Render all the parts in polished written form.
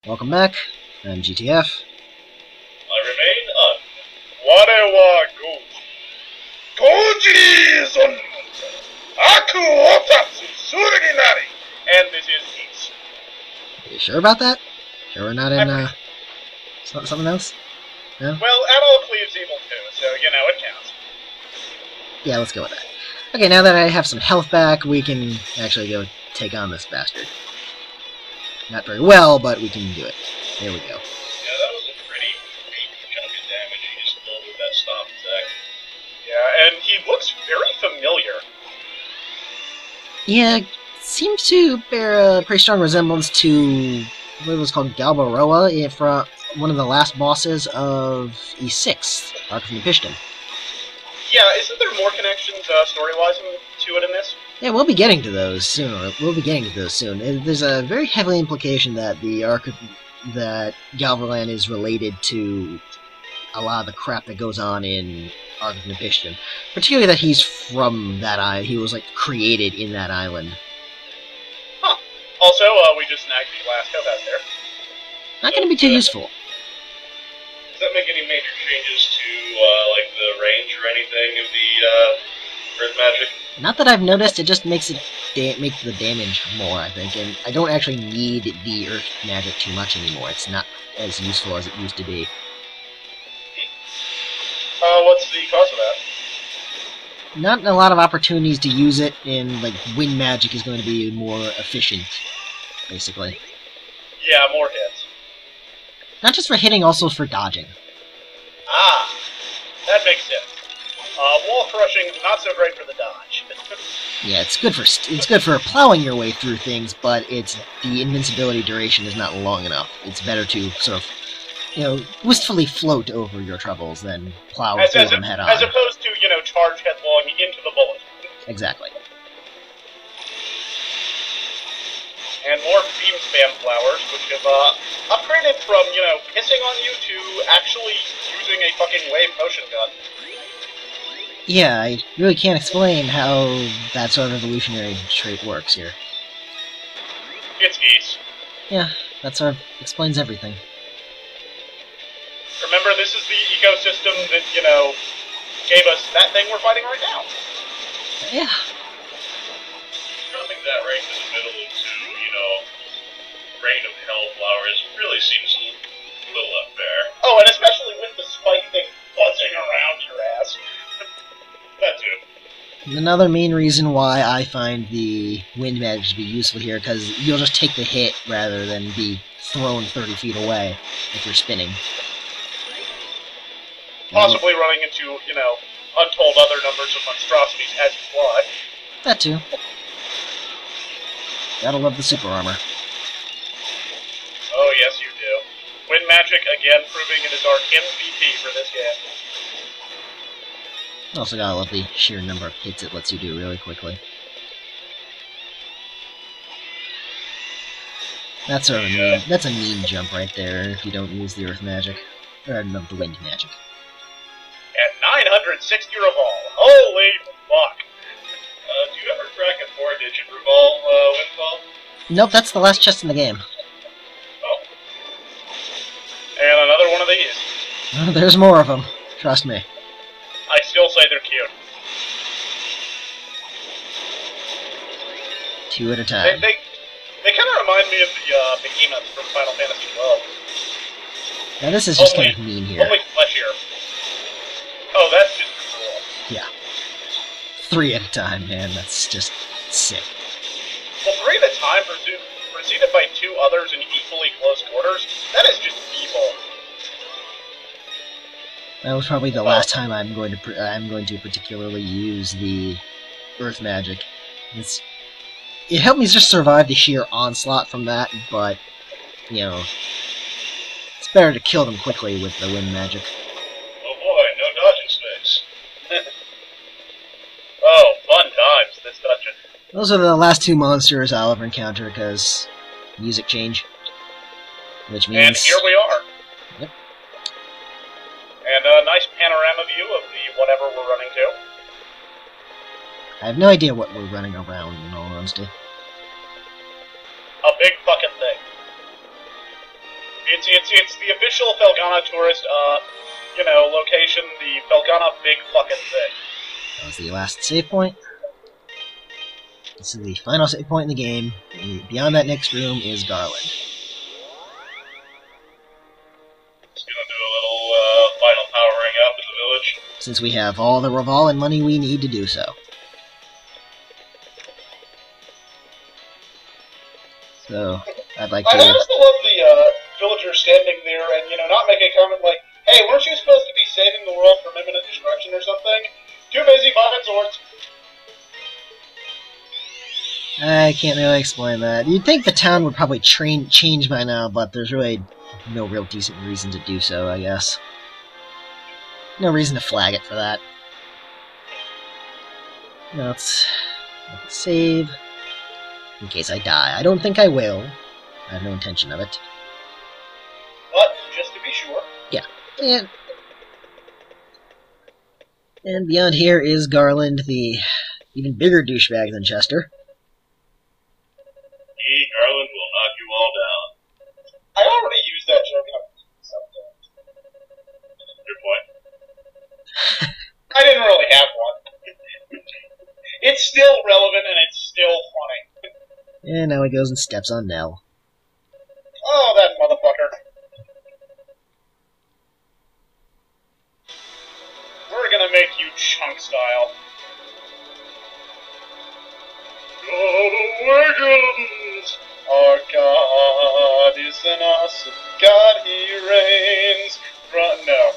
Welcome back. I'm GTF. I remain un. Ware wa Goji Aku Otatsu Surinari. And this is peace. Are you sure about that? Sure we're not in, something else? No? Well, Adol cleaves evil too, so, you know, it counts. Yeah, let's go with that. Okay, now that I have some health back, we can actually go take on this bastard. Not very well, but we can do it. There we go. Yeah, that was a pretty big chunk of damage he just pulled with that stop attack. Yeah, and he looks very familiar. Yeah, seems to bear a pretty strong resemblance to what was called Galbaroa from one of the last bosses of E6, Arc of Nipishtim. Yeah, isn't there more connections story-wise to it in this? Yeah, we'll be getting to those soon. There's a very heavy implication that that Galland is related to a lot of the crap that goes on in Arc of Nipishtim. Particularly that he's from that island. He was, like, created in that island. Huh. Also, we just snagged the last topaz there. Not going to be too useful. Does that make any major changes to, like, the range or anything of the Earth Magic? Not that I've noticed, it just makes it make the damage more, I think, and I don't actually need the Earth Magic too much anymore. It's not as useful as it used to be. What's the cause of that? Not a lot of opportunities to use it, and, like, Wind Magic is going to be more efficient, basically. Yeah, more hits. Not just for hitting, also for dodging. Ah, that makes sense. Wall crushing, not so great for the dodge. Yeah, it's good for plowing your way through things, but the invincibility duration is not long enough. It's better to sort of, wistfully float over your troubles than plow through them head on. As opposed to, charge headlong into the bullet. Exactly. And more beam spam flowers, which have upgraded from, pissing on you to actually using a fucking wave potion gun. Yeah, I really can't explain how that sort of evolutionary trait works here. It's geese. Yeah, that sort of explains everything. Remember, this is the ecosystem that, gave us that thing we're fighting right now. Yeah. Dropping that rank in the middle into, Rain of Hell flowers really seems a little unfair. Oh, and especially with the spike thing buzzing around your ass. That too. Another main reason why I find the wind magic to be useful here, because you'll just take the hit rather than be thrown 30 feet away if you're spinning. Possibly running into, untold other numbers of monstrosities as you fly. That too. Gotta love the super armor. Oh, yes, you do. Wind magic, again, proving it is our MVP for this game. Also gotta love the sheer number of hits it lets you do really quickly. That's a mean jump right there if you don't use the earth magic. Or no, the wind magic. At 960 revolve. Holy fuck. Do you ever crack a 4-digit revolve, windfall? Nope, that's the last chest in the game. Oh. And another one of these. There's more of them. Trust me. I still say they're cute. Two at a time. They kind of remind me of the behemoths from Final Fantasy XII. Now this is just kind of mean here. Only fleshier. Oh, that's just cool. Yeah. 3 at a time, man. That's just sick. Well, 3 at a time preceded by 2 others in equally close quarters, that is just evil. That was probably the last time I'm going to particularly use the earth magic. It helped me just survive the sheer onslaught from that, but it's better to kill them quickly with the wind magic. Oh boy, no dodging space. Oh, fun times, this dungeon. Those are the last 2 monsters I'll ever encounter because music change, which means. And here we are. Yep. And a nice panorama view of the whatever we're running to. I have no idea what we're running around, in all honesty. A big fucking thing. It's the official Felghana tourist, location, the Felghana big fucking thing. That was the last save point. This is the final save point in the game. And beyond that next room is Garland. Just gonna do a little final powering up in the village. Since we have all the Reval and money we need to do so. So, I'd like to... I also love the villager standing there and, not make a comment like, hey, weren't you supposed to be saving the world from imminent destruction or something? Too busy buying swords. I can't really explain that. You'd think the town would probably change by now, but there's really no real decent reason to do so, I guess. No reason to flag it for that. Now let's save. In case I die. I don't think I will. I have no intention of it. But, just to be sure. Yeah. And beyond here is Garland, the even bigger douchebag than Chester. Garland will knock you all down. I already used that joke on sometimes. Your point? I didn't really have one. It's still relevant and it's still funny. And now he goes and steps on Nell. Oh, that motherfucker. We're gonna make you chunk style. God awakens! Our God is an awesome God, he reigns. No.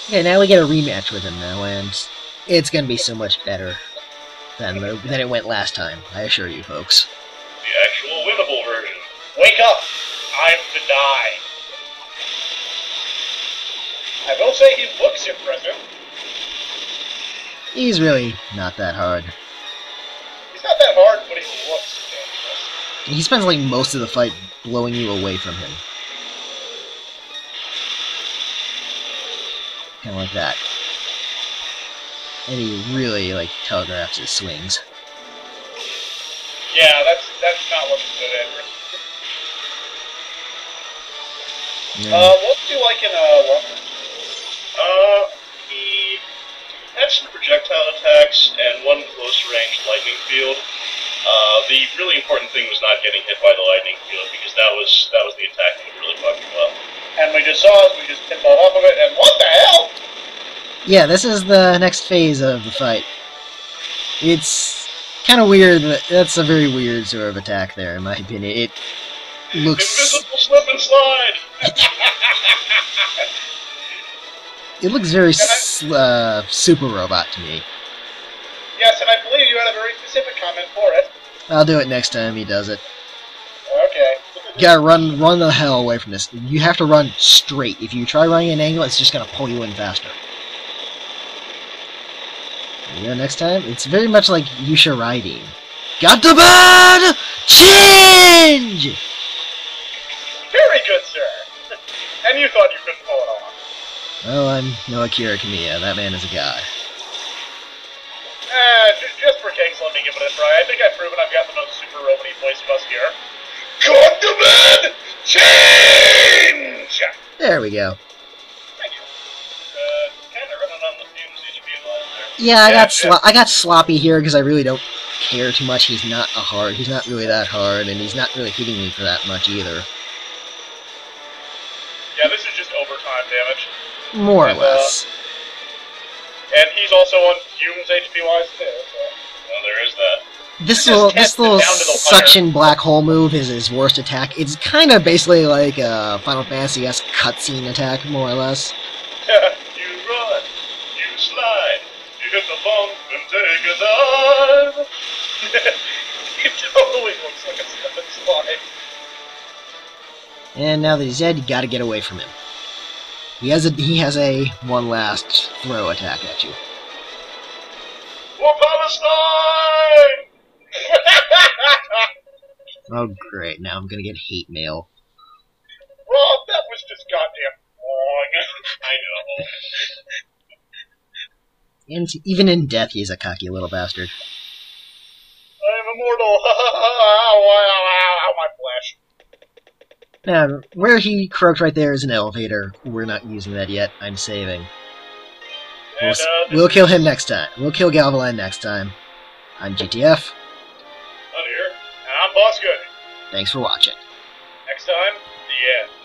Okay, now we get a rematch with him now, and it's gonna be so much better than it went last time, I assure you folks. The actual winnable version. Wake up! Time to die. I will say he looks impressive. He's really not that hard. He's not that hard, but he looks dangerous. He spends like most of the fight blowing you away from him. Kind of like that. And he really, like, telegraphs his swings. Yeah, that's not what he's good at. Yeah. What's he like in Lumber? He had some projectile attacks and one close-range lightning field. The really important thing was not getting hit by the lightning field, because that was the attack that would really fuck him up. And we just saw it, we just pinballed off of it, and what the hell? Yeah, this is the next phase of the fight. It's kind of weird, but that's a very weird sort of attack there, in my opinion. It looks... Invisible slip and slide! It looks very Super Robot to me. Yes, and I believe you had a very specific comment for it. I'll do it next time he does it. Okay. You gotta run the hell away from this. You have to run straight. If you try running at an angle, it's just gonna pull you in faster. Yeah, next time, it's very much like Yusha riding. Got the bad change! Very good, sir. And you thought you couldn't pull it off. Well, I'm no Akira Kamiya. That man is a god. Just for kicks, let me give it a try. I think I've proven I've got the most super robot-y voice bust here. Got the bad change! There we go. Thank you. Kind of running on the fumes HP line there. Yeah, I got sloppy here because I really don't care too much. He's not really that hard, and he's not really hitting me for that much either. Yeah, this is just overtime damage. More or less. And he's also on fumes HP-wise too, so... Well, there is that. This little suction black hole move is his worst attack. It's kind of basically like a Final Fantasy-esque cutscene attack, more or less. You run, you slide, you hit the bump and take a dive. It totally looks like a step and slide. And now that he's dead, you gotta get away from him. He has a one last throw attack at you. For Palestine! Oh great, now I'm gonna get hate mail. Rob, that was just goddamn wrong. I know. And even in death, he's a cocky little bastard. I'm immortal. Ow, my flesh. Where he croaked right there is an elevator. We're not using that yet. I'm saving. And, We'll kill him next time. We'll kill Galvaland next time. I'm GTF. I'm here, and I'm Boss Good. Thanks for watching. Next time, the end.